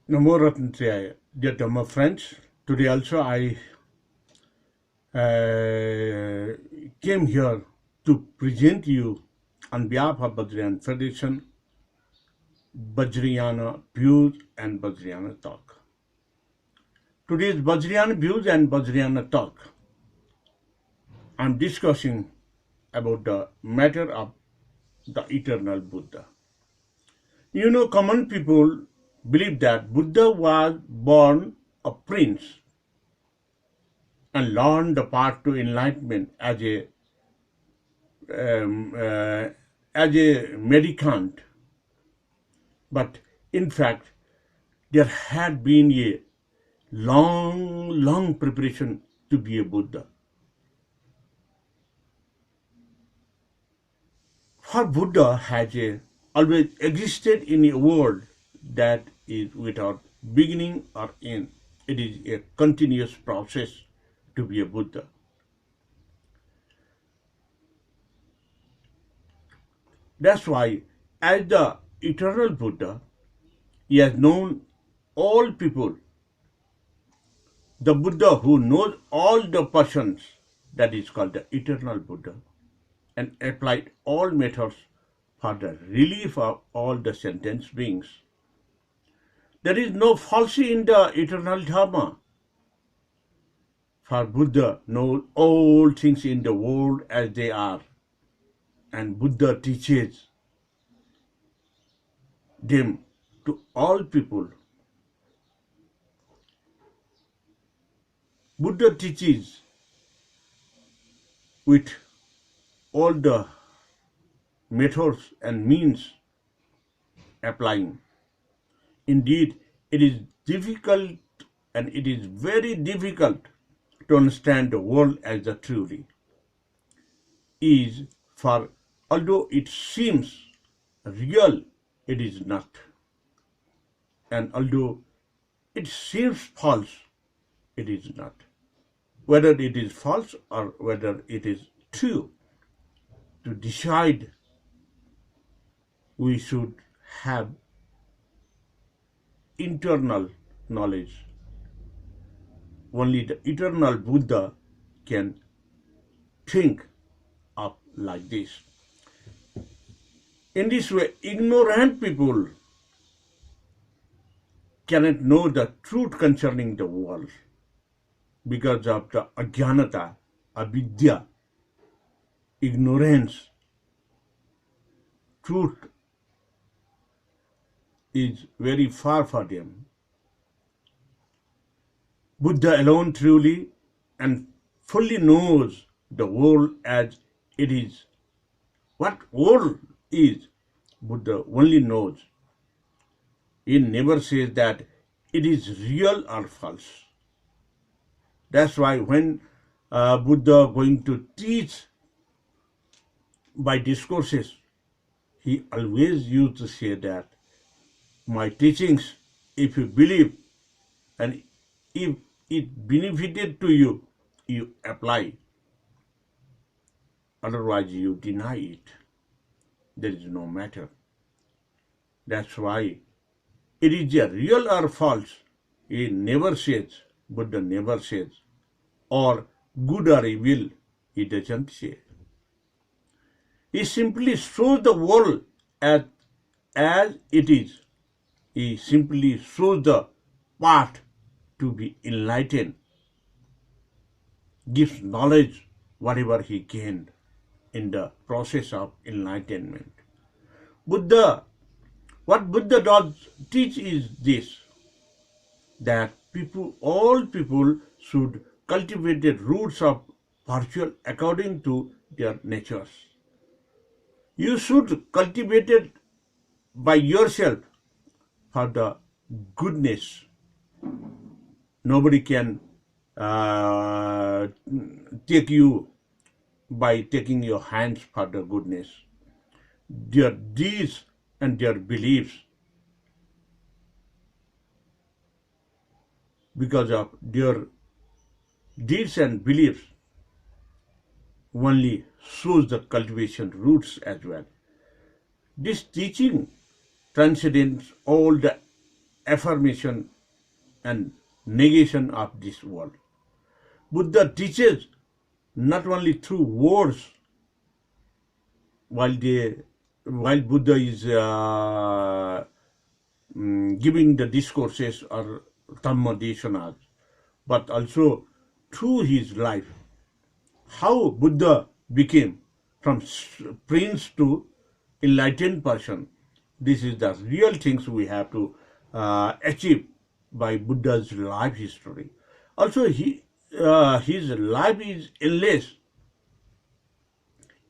Namo Ratntraya, dear Dhamma friends. Today also I came here to present you on behalf of Vajrayana Federation, Vajrayana views and Vajrayana talk. Today's Vajrayana views and Vajrayana talk. I'm discussing about the matter of the eternal Buddha. Common people believe that Buddha was born a prince and learned the path to enlightenment um, uh, as a mendicant. But in fact, there had been a long preparation to be a Buddha. For Buddha has always existed in a world that is without beginning or end. It is a continuous process to be a Buddha. That's why, as the eternal Buddha, he has known all people. The Buddha who knows all the persons, that is called the eternal Buddha, and applied all methods for the relief of all the sentient beings. There is no falsity in the eternal Dharma. For Buddha knows all things in the world as they are, and Buddha teaches them to all people. Buddha teaches with all the methods and means applying. Indeed, it is difficult and it is very difficult to understand the world as the truly is, for although it seems real, it is not. And although it seems false, it is not. Whether it is false or whether it is true, to decide, we should have internal knowledge. Only the eternal Buddha can think of like this. In this way, ignorant people cannot know the truth concerning the world because of the ajnanata, avidya, ignorance. Truth is very far for them. Buddha alone truly and fully knows the world as it is. What world is, Buddha only knows. He never says that it is real or false. That's why when Buddha going to teach by discourses, he always used to say that my teachings, if you believe and if it benefited to you, you apply. Otherwise, you deny it. There is no matter. That's why it is a real or false. He never says, Buddha never says, or good or evil, he doesn't say. He simply shows the world as it is. He simply shows the path to be enlightened, gives knowledge whatever he gained in the process of enlightenment. What Buddha does teach is this, that all people should cultivate the roots of virtue according to their natures. You should cultivate it by yourself for the goodness. Nobody can take you by taking your hands for the goodness. Their deeds and their beliefs, because of their deeds and beliefs, only shows the cultivation roots as well. This teaching transcends all the affirmation and negation of this world. Buddha teaches not only through words while they while Buddha is giving the discourses or Dhamma Deshanas, but also through his life. How Buddha became from prince to enlightened person. This is the real things we have to achieve by Buddha's life history. Also, his life is endless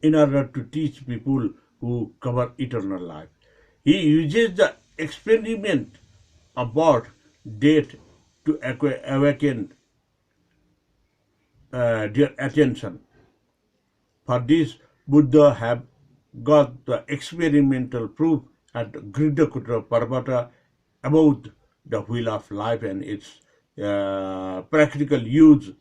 in order to teach people who cover eternal life. He uses the experiment of birth, death to awaken their attention. For this, Buddha have got the experimental proof at Gridhakutra Parvata about the wheel of life and its practical use.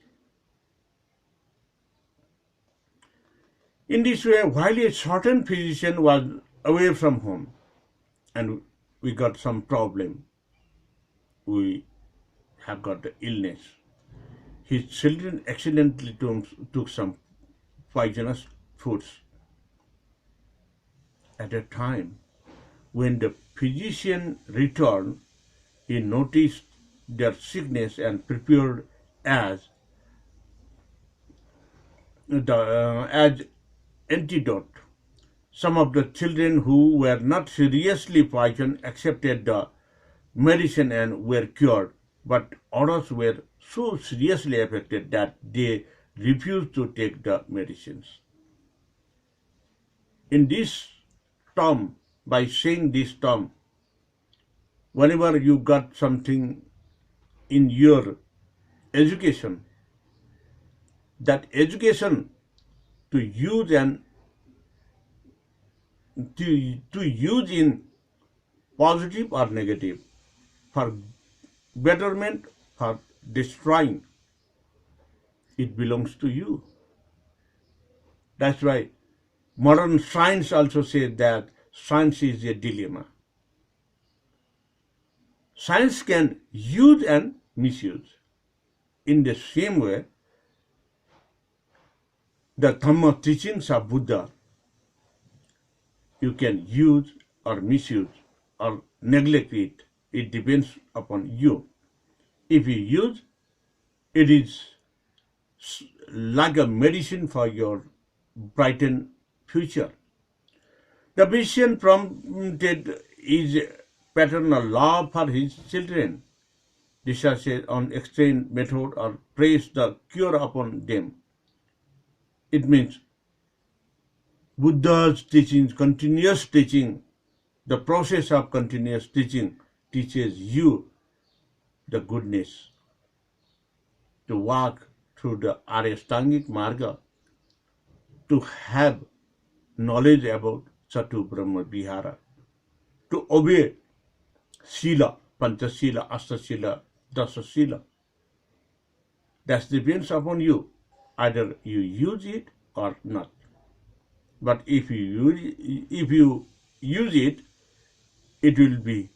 In this way, while a certain physician was away from home and we got some problem, we have got the illness. His children accidentally took some poisonous foods. At a time when the physician returned, he noticed their sickness and prepared as as antidote. Some of the children who were not seriously poisoned accepted the medicine and were cured, but others were so seriously affected that they refused to take the medicines. In this term, by saying this term, whenever you got something in your education, that education to use and to use in positive or negative, for betterment, for destroying, it belongs to you. That's why modern science also says that science is a dilemma. Science can use and misuse. In the same way, the Dhamma teachings of Buddha, you can use or misuse or neglect it. It depends upon you. If you use, it is like a medicine for your brightened future. The vision prompted his paternal love for his children. Discharges on explained method or praise the cure upon them. It means Buddha's teachings, continuous teaching, the process of continuous teaching teaches you the goodness to walk through the Aryastangic Marga, to have knowledge about Chatu Brahma Vihara, to obey Sila, Panchasila, Astasila, Dasasila. That depends upon you. Either you use it or not. But if you use it, it will be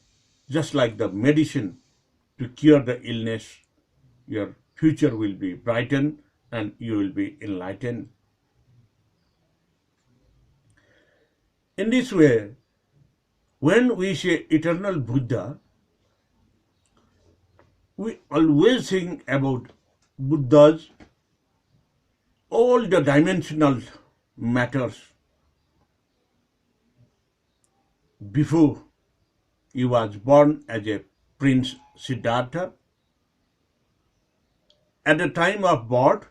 just like the medicine to cure the illness. Your future will be brightened and you will be enlightened. In this way, when we say eternal Buddha, we always think about Buddha's all the dimensional matters before he was born as a Prince Siddhartha. At the time of birth,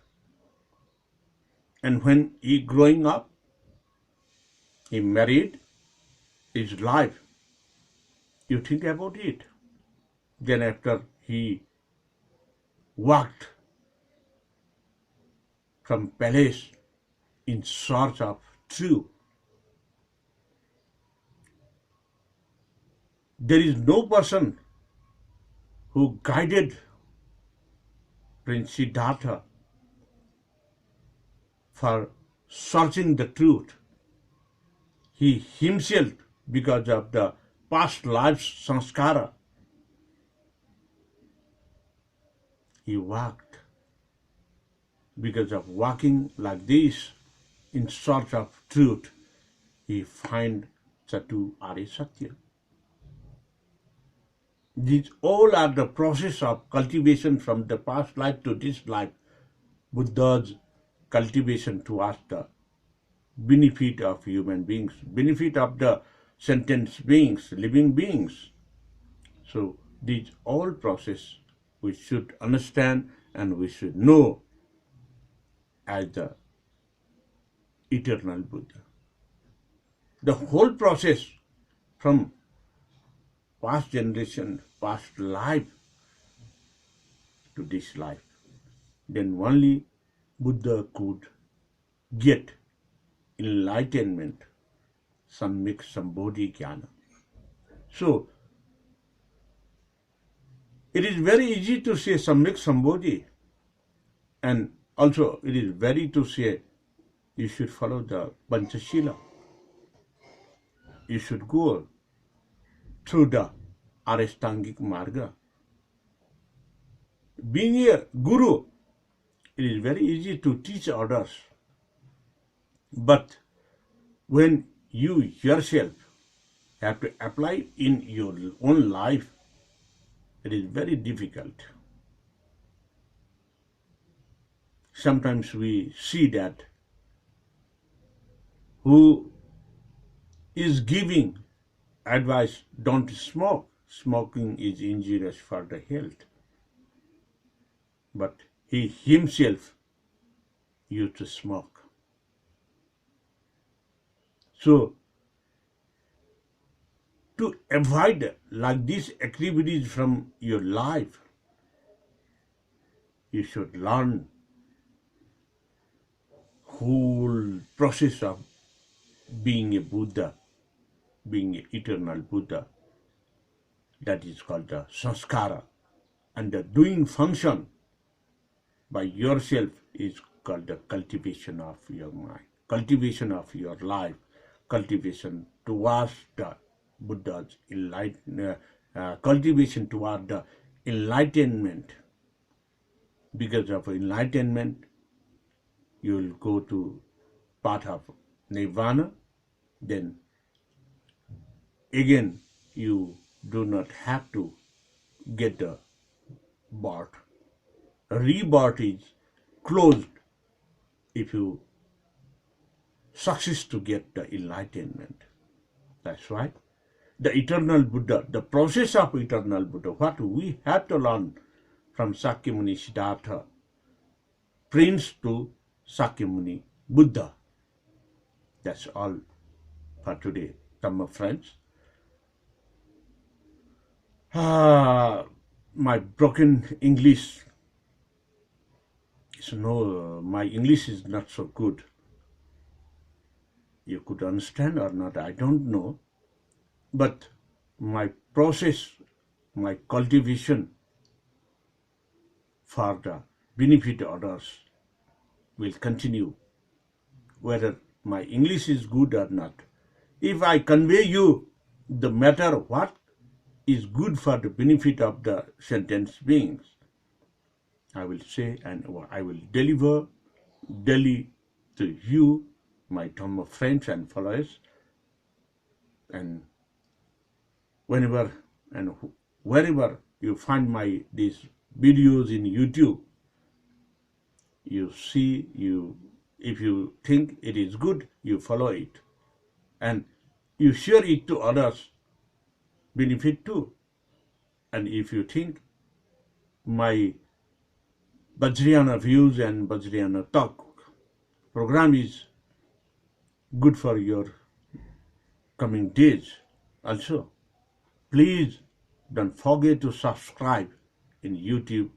and when he growing up, he married, his life. You think about it. Then after he walked from palace in search of truth. There is no person who guided Prince Siddhartha for searching the truth. He himself, because of the past life's sanskara, he walked. Because of walking like this in search of truth, he find Chatu Ari Satya. These all are the process of cultivation from the past life to this life. Buddha's cultivation towards the benefit of human beings, benefit of the sentient beings, living beings. So these all process we should understand and we should know as the eternal Buddha. The whole process from past generation, past life to this life, then only Buddha could get enlightenment, samyak sambodhi jnana. So, it is very easy to say samyak sambodhi, and also it is very to say you should follow the Panchashila. You should go through the Aristangik Marga. Being a guru, it is very easy to teach others. But when you yourself have to apply in your own life, it is very difficult. Sometimes we see that who is giving advice, don't smoke. Smoking is injurious for the health. But he himself used to smoke. So, to avoid like these activities from your life, you should learn whole process of being a Buddha, being an eternal Buddha. That is called the sanskara. And the doing function by yourself is called the cultivation of your mind, cultivation of your life, cultivation towards the Buddha's cultivation toward the enlightenment. Because of enlightenment, you will go to path of nirvana, then again you do not have to get the birth. Rebirth is closed if you success to get the enlightenment. That's right. The eternal Buddha, the process of eternal Buddha, what we have to learn from Sakyamuni Siddhartha, Prince to Sakyamuni Buddha. That's all for today, Dhamma friends. My broken English is my English is not so good. You could understand or not, I don't know. But my process, my cultivation for the benefit of others will continue, whether my English is good or not. If I convey you the matter what is good for the benefit of the sentient beings, I will say and I will deliver daily to you, my Dhamma friends and followers, and whenever and wherever you find these videos in YouTube, you see, if you think it is good, you follow it, and you share it to others, benefit too. And if you think my Vajrayana views and Vajrayana talk program is good for your coming days also, please don't forget to subscribe in YouTube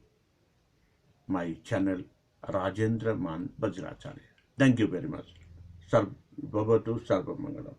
my channel Rajendra Man Bajracharya. Thank you very much. Bhavatu Sarva Mangalam.